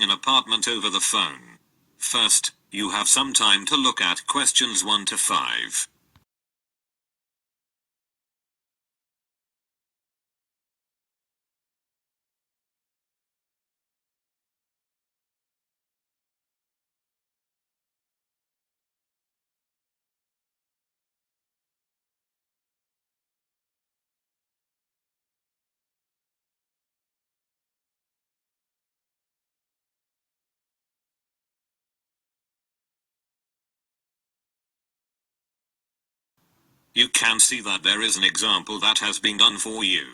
an apartment over the phone. First, you have some time to look at questions 1 to 5. You can see that there is an example that has been done for you.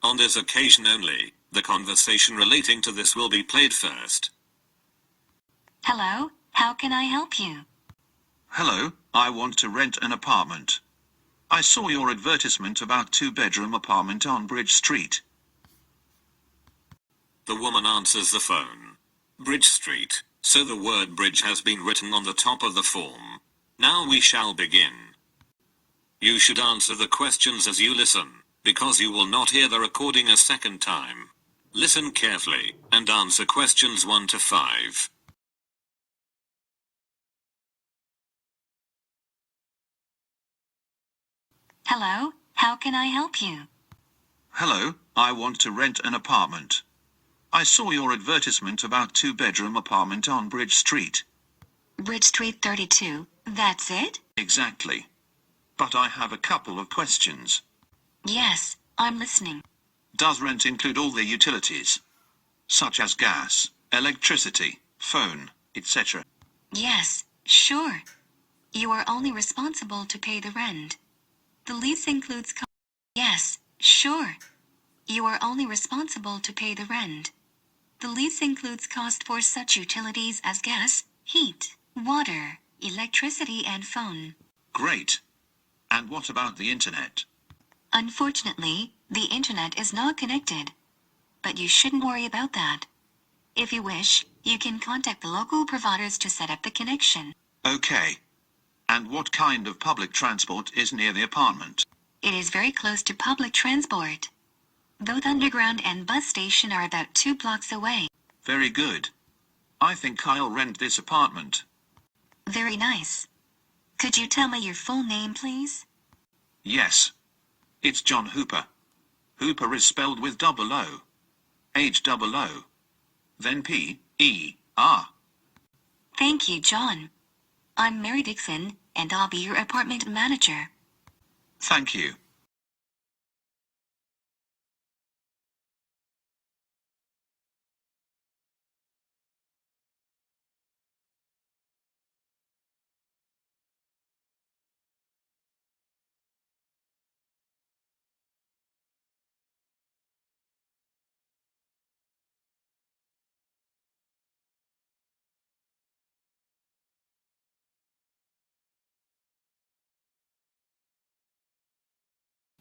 On this occasion only, the conversation relating to this will be played first. Hello, how can I help you? Hello, I want to rent an apartment. I saw your advertisement about 2-bedroom apartment on Bridge Street. The woman answers the phone. Bridge Street, so the word bridge has been written on the top of the form. Now we shall begin. You should answer the questions as you listen, because you will not hear the recording a second time. Listen carefully, and answer questions 1 to 5. Hello, how can I help you? Hello, I want to rent an apartment. I saw your advertisement about 2-bedroom apartment on Bridge Street. Bridge Street 32, that's it? Exactly. But I have a couple of questions. Yes, I'm listening. Does rent include all the utilities, such as gas, electricity, phone, etc.? Yes, sure. You are only responsible to pay the rent. The lease includes Yes, sure. You are only responsible to pay the rent. The lease includes cost for such utilities as gas, heat, water, electricity and phone. Great. And what about the internet? Unfortunately, the internet is not connected. But you shouldn't worry about that. If you wish, you can contact the local providers to set up the connection. Okay. And what kind of public transport is near the apartment? It is very close to public transport. Both underground and bus station are about 2 blocks away. Very good. I think I'll rent this apartment. Very nice. Could you tell me your full name, please? Yes. It's John Hooper. Hooper is spelled with double O. H-double-O. Then P-E-R. Thank you, John. I'm Mary Dixon, and I'll be your apartment manager. Thank you.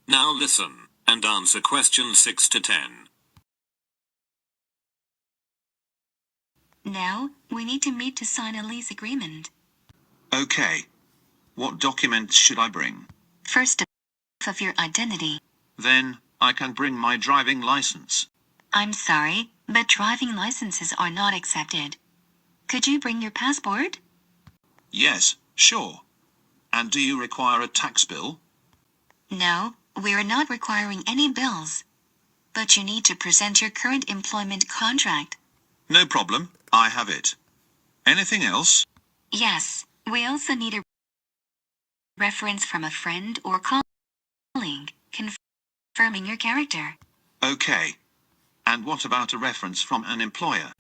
Now listen, and answer questions 6 to 10. Now, we need to meet to sign a lease agreement. Okay. What documents should I bring? First, of your identity. Then, I can bring my driving license. I'm sorry, but driving licenses are not accepted. Could you bring your passport? Yes, sure. And do you require a tax bill? No, we're not requiring any bills. But you need to present your current employment contract. No problem, I have it. Anything else? Yes, we also need a reference from a friend or colleague, confirming your character. Okay. And what about a reference from an employer?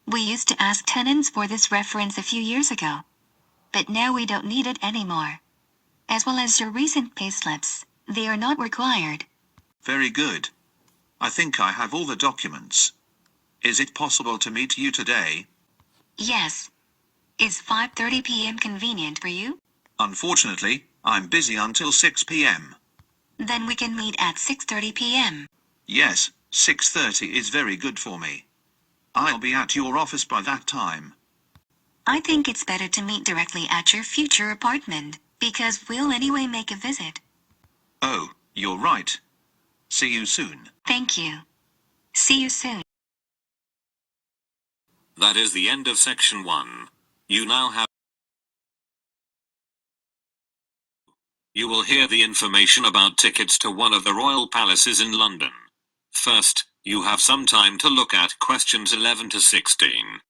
We used to ask tenants for this reference a few years ago. But now we don't need it anymore. As well as your recent payslips, they are not required. Very good. I think I have all the documents. Is it possible to meet you today? Yes. Is 5:30 p.m. convenient for you? Unfortunately, I'm busy until 6 p.m. Then we can meet at 6:30 p.m. Yes, 6:30 is very good for me. I'll be at your office by that time. I think it's better to meet directly at your future apartment, because we'll anyway make a visit. Oh, you're right. See you soon. Thank you. See you soon. That is the end of section 1. You now have. You will hear the information about tickets to one of the royal palaces in London. First, you have some time to look at questions 11 to 16.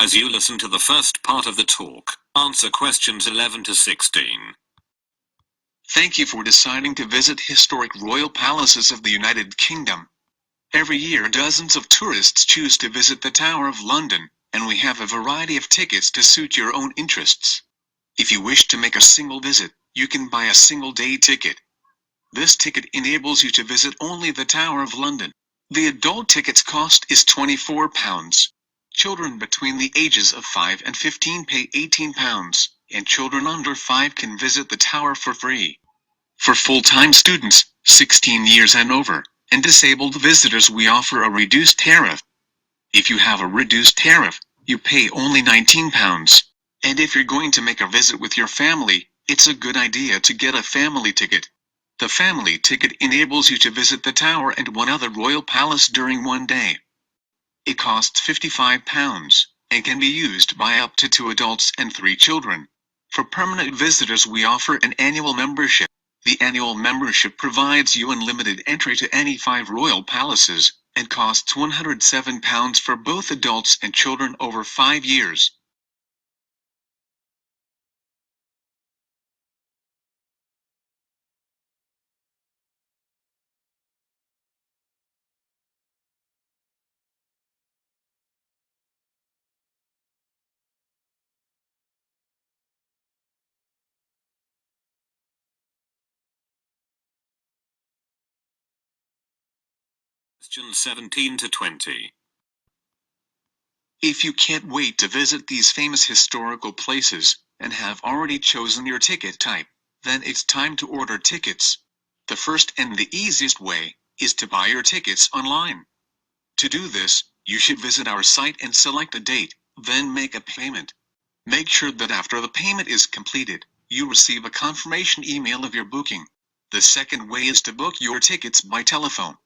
As you listen to the first part of the talk, answer questions 11 to 16. Thank you for deciding to visit historic royal palaces of the United Kingdom. Every year dozens of tourists choose to visit the Tower of London, and we have a variety of tickets to suit your own interests. If you wish to make a single visit, you can buy a single-day ticket. This ticket enables you to visit only the Tower of London. The adult ticket's cost is £24. Children between the ages of 5 and 15 pay £18, and children under 5 can visit the tower for free. For full-time students, 16 years and over, and disabled visitors we offer a reduced tariff. If you have a reduced tariff, you pay only £19. And if you're going to make a visit with your family, it's a good idea to get a family ticket. The family ticket enables you to visit the tower and one other royal palace during one day. It costs £55, and can be used by up to 2 adults and 3 children. For permanent visitors we offer an annual membership. The annual membership provides you unlimited entry to any 5 royal palaces, and costs £107 for both adults and children over 5 years. Questions 17 to 20. If you can't wait to visit these famous historical places, and have already chosen your ticket type, then it's time to order tickets. The first and the easiest way is to buy your tickets online. To do this, you should visit our site and select a date, then make a payment. Make sure that after the payment is completed, you receive a confirmation email of your booking. The second way is to book your tickets by telephone.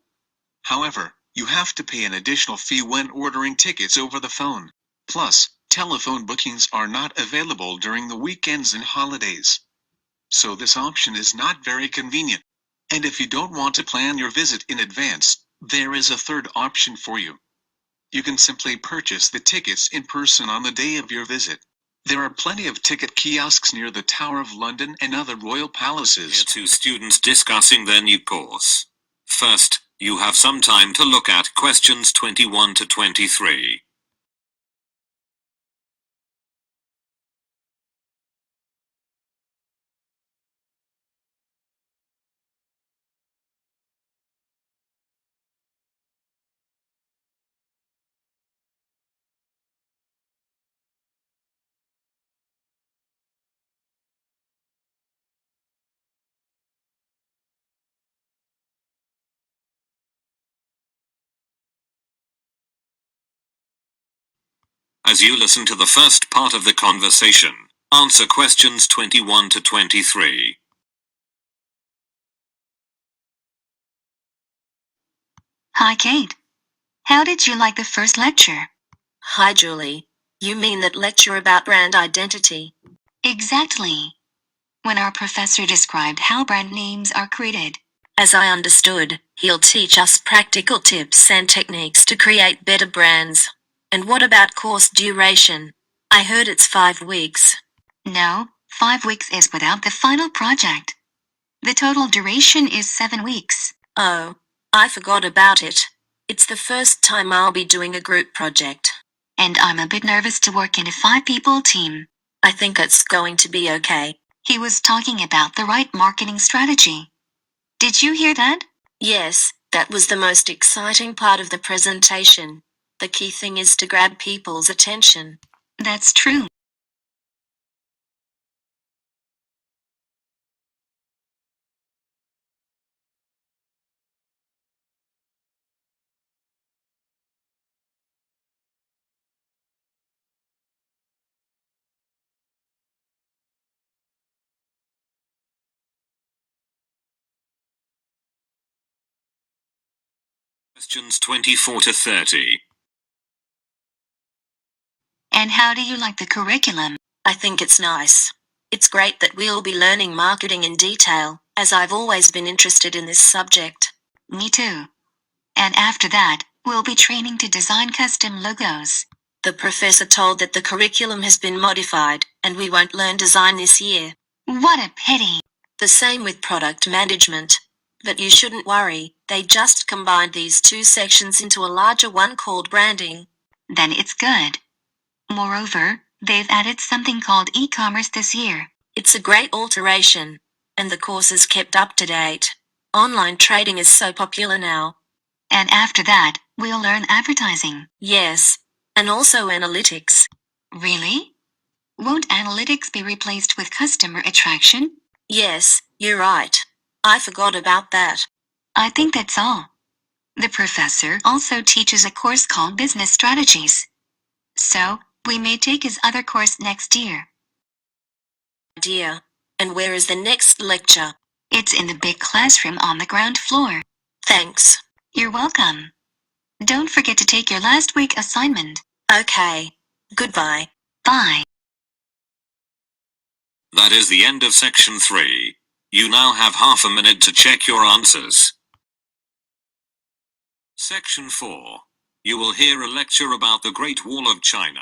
However, you have to pay an additional fee when ordering tickets over the phone. Plus, telephone bookings are not available during the weekends and holidays. So this option is not very convenient. And if you don't want to plan your visit in advance, there is a third option for you. You can simply purchase the tickets in person on the day of your visit. There are plenty of ticket kiosks near the Tower of London and other royal palaces. Here 2 students discussing their new course. First, you have some time to look at questions 21 to 23. As you listen to the first part of the conversation, answer questions 21 to 23. Hi, Kate. How did you like the first lecture? Hi, Julie. You mean that lecture about brand identity? Exactly. When our professor described how brand names are created. As I understood, he'll teach us practical tips and techniques to create better brands. And what about course duration? I heard it's 5 weeks. No, 5 weeks is without the final project. The total duration is 7 weeks. Oh, I forgot about it. It's the first time I'll be doing a group project. And I'm a bit nervous to work in a 5-people team. I think it's going to be okay. He was talking about the right marketing strategy. Did you hear that? Yes, that was the most exciting part of the presentation. The key thing is to grab people's attention. That's true. Questions 24 to 30. And how do you like the curriculum? I think it's nice. It's great that we'll be learning marketing in detail, as I've always been interested in this subject. Me too. And after that, we'll be training to design custom logos. The professor told that the curriculum has been modified, and we won't learn design this year. What a pity. The same with product management. But you shouldn't worry, they just combined these two sections into a larger one called branding. Then it's good. Moreover, they've added something called e-commerce this year. It's a great alteration, and the course is kept up to date. Online trading is so popular now. And after that, we'll learn advertising. Yes, and also analytics. Really? Won't analytics be replaced with customer attraction? Yes, you're right. I forgot about that. I think that's all. The professor also teaches a course called Business Strategies. So, we may take his other course next year. Dear. And where is the next lecture? It's in the big classroom on the ground floor. Thanks. You're welcome. Don't forget to take your last week assignment. Okay. Goodbye. Bye. That is the end of section 3. You now have half a minute to check your answers. Section 4. You will hear a lecture about the Great Wall of China.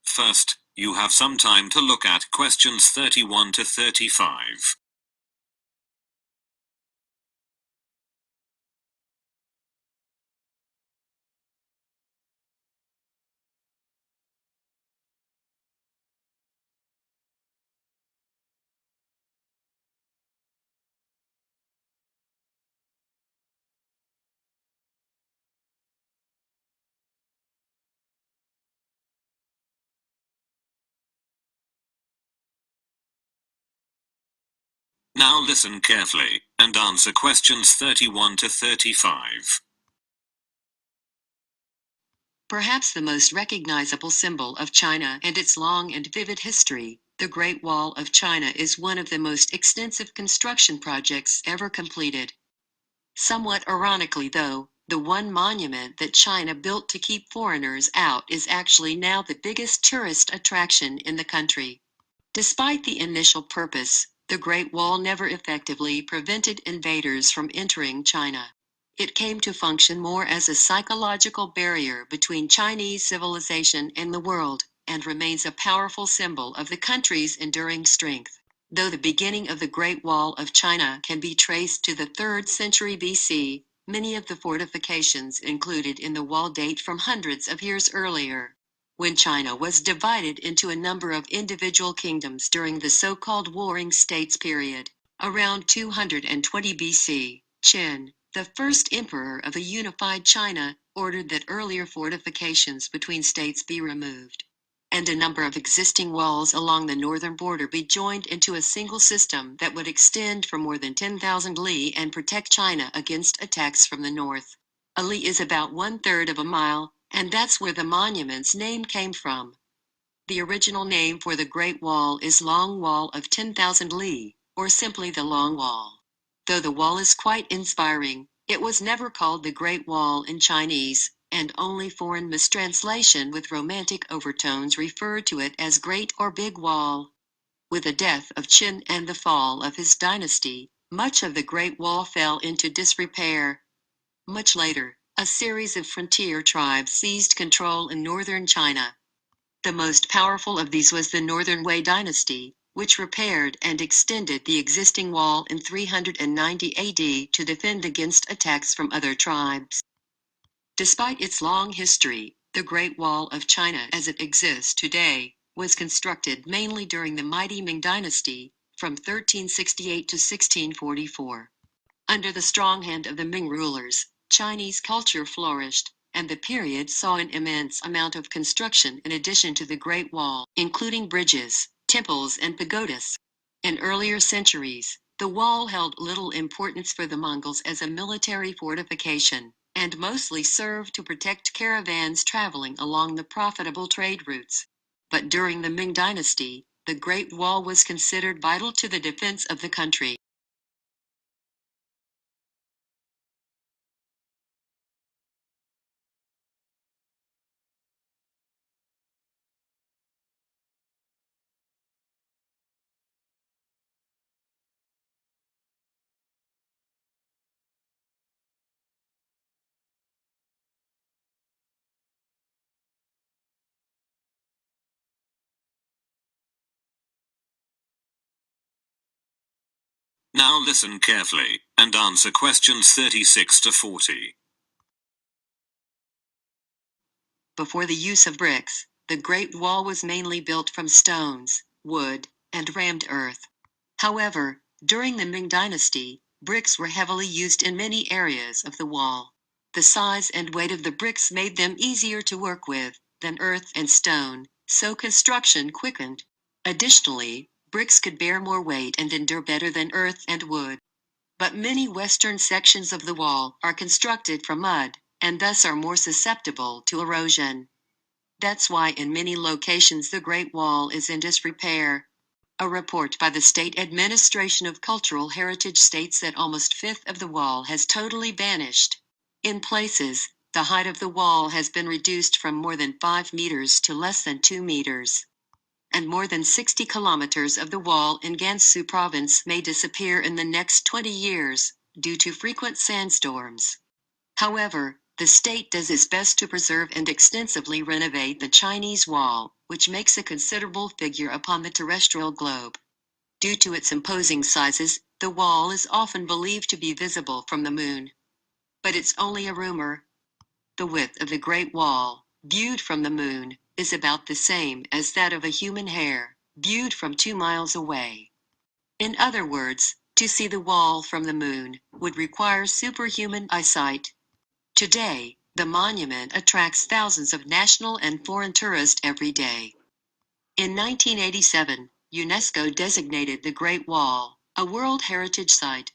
First, you have some time to look at questions 31 to 35. Now listen carefully, and answer questions 31 to 35. Perhaps the most recognizable symbol of China and its long and vivid history, the Great Wall of China is one of the most extensive construction projects ever completed. Somewhat ironically though, the one monument that China built to keep foreigners out is actually now the biggest tourist attraction in the country. Despite the initial purpose, the Great Wall never effectively prevented invaders from entering China. It came to function more as a psychological barrier between Chinese civilization and the world, and remains a powerful symbol of the country's enduring strength. Though the beginning of the Great Wall of China can be traced to the 3rd century BC, many of the fortifications included in the wall date from hundreds of years earlier, when China was divided into a number of individual kingdoms during the so-called Warring States period. Around 220 BC, Qin, the first emperor of a unified China, ordered that earlier fortifications between states be removed, and a number of existing walls along the northern border be joined into a single system that would extend for more than 10,000 li and protect China against attacks from the north. A li is about 1/3 of a mile, and that's where the monument's name came from. The original name for the Great Wall is Long Wall of 10,000 li, or simply the Long Wall. Though the wall is quite inspiring, it was never called the Great Wall in Chinese, and only foreign mistranslation with romantic overtones referred to it as Great or Big Wall. With the death of Qin and the fall of his dynasty, much of the Great Wall fell into disrepair. Much later, a series of frontier tribes seized control in northern China. The most powerful of these was the Northern Wei dynasty, which repaired and extended the existing wall in 390 AD to defend against attacks from other tribes. Despite its long history, the Great Wall of China as it exists today was constructed mainly during the mighty Ming dynasty, from 1368 to 1644. Under the strong hand of the Ming rulers, Chinese culture flourished, and the period saw an immense amount of construction in addition to the Great Wall, including bridges, temples and pagodas. In earlier centuries, the wall held little importance for the Mongols as a military fortification, and mostly served to protect caravans traveling along the profitable trade routes. But during the Ming Dynasty, the Great Wall was considered vital to the defense of the country. Now listen carefully, and answer questions 36 to 40. Before the use of bricks, the Great Wall was mainly built from stones, wood, and rammed earth. However, during the Ming Dynasty, bricks were heavily used in many areas of the wall. The size and weight of the bricks made them easier to work with than earth and stone, so construction quickened. Additionally, bricks could bear more weight and endure better than earth and wood. But many western sections of the wall are constructed from mud, and thus are more susceptible to erosion. That's why in many locations the Great Wall is in disrepair. A report by the State Administration of Cultural Heritage states that almost a fifth of the wall has totally vanished. In places, the height of the wall has been reduced from more than 5 meters to less than 2 meters. And more than 60 kilometers of the wall in Gansu province may disappear in the next 20 years, due to frequent sandstorms. However, the state does its best to preserve and extensively renovate the Chinese wall, which makes a considerable figure upon the terrestrial globe. Due to its imposing sizes, the wall is often believed to be visible from the moon. But it's only a rumor. The width of the Great Wall, viewed from the moon, is about the same as that of a human hair, viewed from 2 miles away. In other words, to see the wall from the moon would require superhuman eyesight. Today, the monument attracts thousands of national and foreign tourists every day. In 1987, UNESCO designated the Great Wall a World Heritage Site.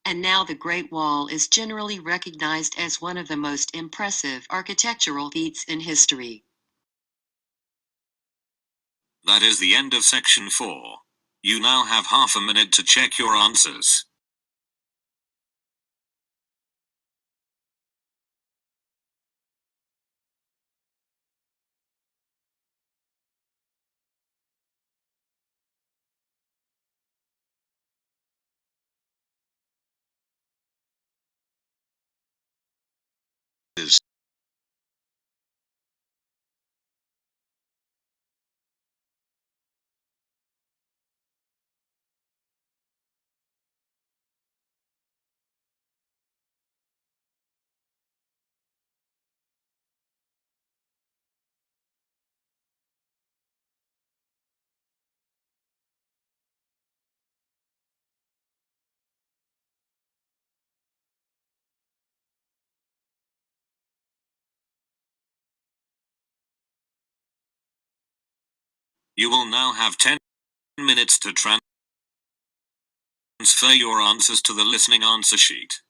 And now the Great Wall is generally recognized as one of the most impressive architectural feats in history. That is the end of section 4. You now have half a minute to check your answers. Is You will now have 10 minutes to transfer your answers to the listening answer sheet.